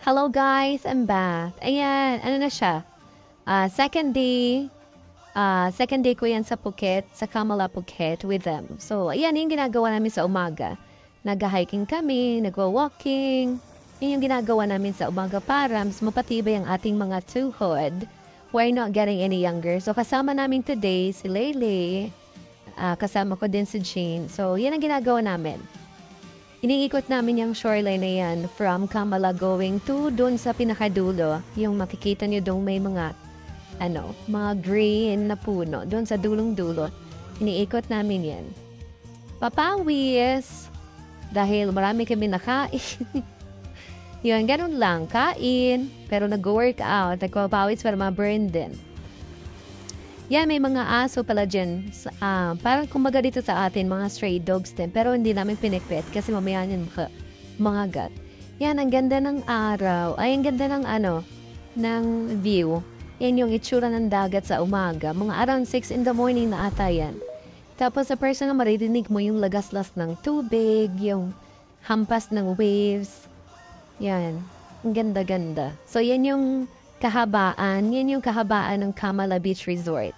Hello guys, I'm back. Ayan, ano na siya? Second day ko yan sa Phuket, sa Kamala Phuket with them. So, ayan yung ginagawa namin sa umaga. Nag-hiking kami, nagwa-walking. Yan yung ginagawa namin sa umaga para mas mapatibay ang ating mga tuhod. We're not getting any younger. So, kasama namin today si Leyle. Kasama ko din si Jane. So, yan ang ginagawa namin. Iniikot namin yung shoreline na yan from Kamala going to doon sa pinakadulo. Yung makikita nyo doon may mga green na puno. Doon sa dulong-dulo. Iniikot namin yan. Papawis. Dahil marami kami nakain. Yun, ganun lang. Kain. Pero nag-workout. Nagpapawis para ma-burn din. Yan, may mga aso pala dyan. Parang kumbaga dito sa atin, mga stray dogs din. Pero hindi namin pinipet kasi mamaya yan mga gat. Yan, ang ganda ng araw. Ay, ang ganda ng view. Yan yung itsura ng dagat sa umaga. Mga around 6 in the morning na ata yan. Tapos sa personal, maririnig mo yung lagaslas ng tubig, yung hampas ng waves. Yan, ang ganda-ganda. So, yan yung kahabaan ng Kamala Beach Resort.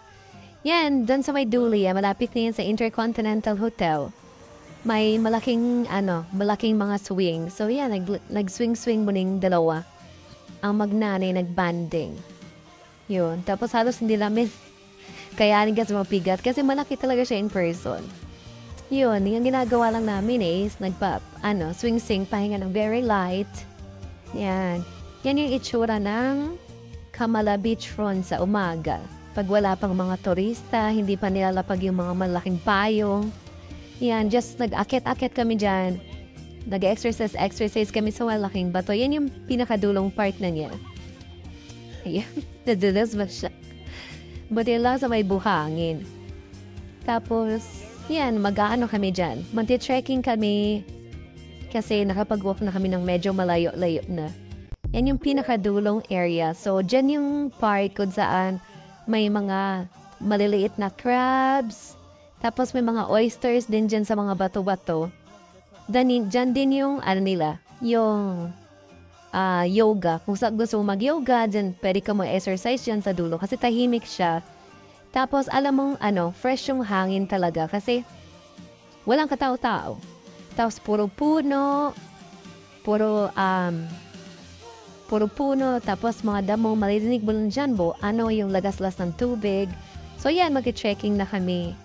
Yan, doon sa may Duli, malapit na yan sa Intercontinental Hotel. May malaking mga swing. So yan, nag-swing-swing mo ning dalawa. Ang magnanay nag-banding. Yun, tapos halos hindi namin kayanin kasi mapigat kasi malaki talaga siya in person. Yun, yung ginagawa lang namin is swing-swing, pahinga ng very light. Yan. Yan yung itsura ng Kamala Beachfront sa umaga. Pag wala pang mga turista, hindi pa nilalapag yung mga malaking payong. Yan, just nag-akit-akit kami dyan. Nag-exercise kami sa malaking bato. Yan yung pinakadulong part na niya. Ayan, nadulas ba siya? Buti lang sa may buhangin. Tapos, yan, mag-aano kami dyan. Magti-trekking kami kasi nakapag-walk na kami ng medyo malayo-layo na. Yan yung pinakadulong area. So, dyan yung park kung saan may mga maliliit na crabs. Tapos may mga oysters din dyan sa mga bato-bato. Dyan din yung, yung yoga. Kung saan gusto mo mag-yoga, dyan pwede ka mag-exercise dyan sa dulo kasi tahimik siya. Tapos, alam mong, fresh yung hangin talaga kasi walang katao-tao. Tapos, puro puno, tapos mga damo, maririnig mo lang dyan yung lagaslas ng tubig. So yan, mag-trekking na kami.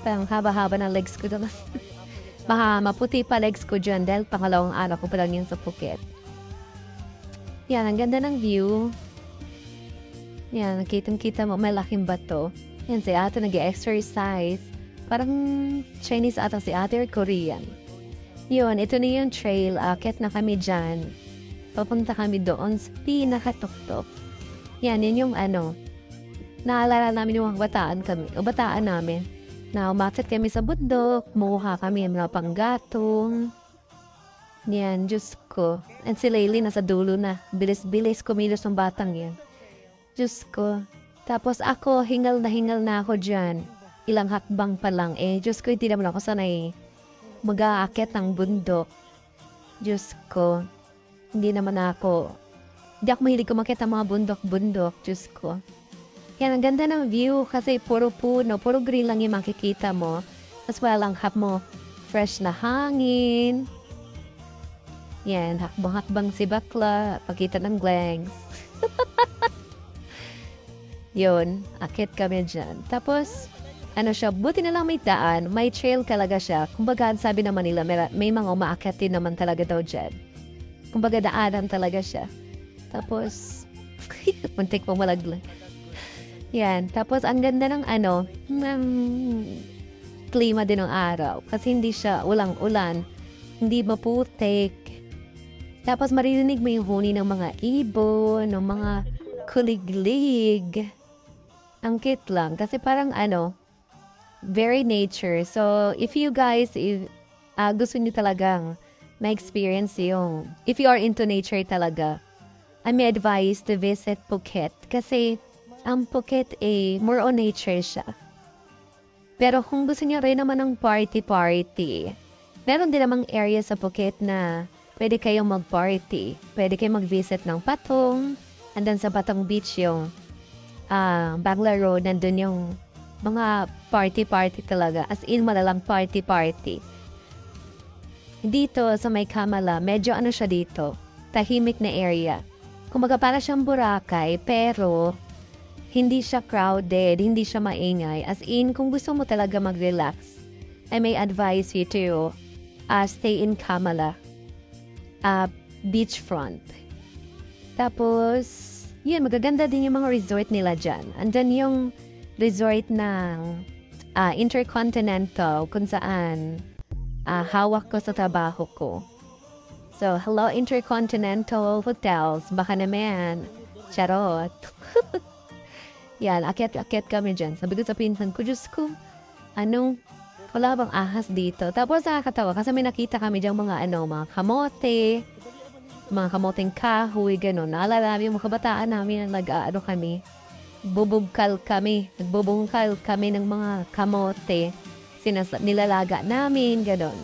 Parang haba-haba ng legs ko doon. Maputi pa legs ko dyan dahil pangalawang araw ko pa lang yun sa Phuket. Yan, ang ganda ng view. Yan, nakitang-kita mo, may laking bato. Yan, si ate nag-exercise. Parang Chinese ata si ate or Korean. Yun, ito na yung trail. Akit na kami dyan. Papunta kami doon sa pinakatuktok. Yan, yun yung naalala namin yung bataan namin. Na umakit kami sa bundok, muha kami ng mga panggatong. Yan, Diyos ko. And si Leily nasa dulo na. Bilis-bilis kumilos ng batang yan. Diyos ko. Tapos ako, hingal na ako dyan. Ilang hakbang pa lang. Diyos ko, hindi naman ako sanay mag-aakit ng bundok. Diyos ko. Hindi ako mahilig kumakit ang mga bundok-bundok, Diyos ko. Yan, ang ganda ng view kasi puro puno, puro green lang yung makikita mo. Tapos walang mo, fresh na hangin. Yan, hakbang-hakbang si bakla, pagkita ng glangs. Yun, akit kami dyan. Tapos, buti na lang may daan, may trail talaga siya. Kumbaga, sabi naman nila, may mga umaakit din naman talaga daw dyan. Kumbaga daanan talaga siya. Tapos, muntik pong malaglag. Yan. Tapos, ang ganda ng klima din ng araw. Kasi hindi siya ulang-ulan. Hindi maputik. Tapos, maririnig mo yung huni ng mga ibon, ng mga kuliglig. Ang cute lang. Kasi parang very nature. So, if you guys, gusto niyo talagang ma-experience if you are into nature talaga, I may advise to visit Phuket kasi ang Phuket more on nature siya. Pero kung gusto niyo rin naman ng party, meron din namang area sa Phuket na Pwede kayong mag-party. Pwede kayong mag-visit ng Patong. And then sa Patong Beach yung Bangla Road, nandun yung mga party-party talaga. As in, malalang party-party. Dito sa may Kamala, medyo ano siya dito, tahimik na area. Kumbaga para siyang Boracay, pero hindi siya crowded, hindi siya maingay. As in, kung gusto mo talaga mag-relax, I may advise you to stay in Kamala, beachfront. Tapos, yun, magaganda din yung mga resort nila dyan. Andyan yung resort ng Intercontinental, kung saan hawak ko sa trabaho ko. So, hello Intercontinental Hotels, baka naman, charot. Yan, akyat-akyat kami dyan. Sabi ko sa pinsan ko, Diyos ko, wala bang ahas dito? Tapos nakakatawa kasi may nakita kami dyan mga kamote, mga kamoteng kahoy, gano'n. Naalala namin yung mga kabataan namin na kami. Nagbubungkal kami ng mga kamote. Nilalaga namin, gano'n.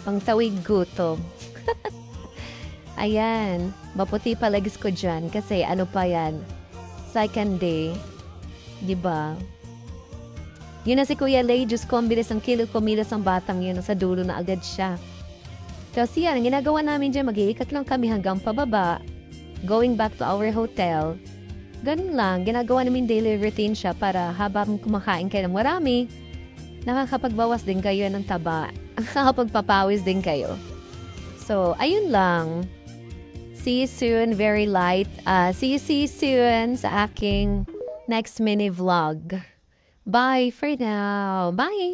Pangtawid gutom. Ayan, maputi palagis ko dyan kasi ano pa yan, second day, diba? Yun na si Kuya Lay, Diyos ko, ang bilis ang kumilos ang batang yun, sa dulo na agad siya. Kasi yan, ang ginagawa namin dyan, mag-iikat lang kami hanggang pababa, going back to our hotel. Ganun lang, ginagawa namin daily routine siya para habang kumakain kayo ng marami, nakakapagbawas din kayo ng taba, nakakapagpapawis din kayo. So, ayun lang. See you soon, very light. See you soon sa aking next mini vlog. Bye for now. Bye!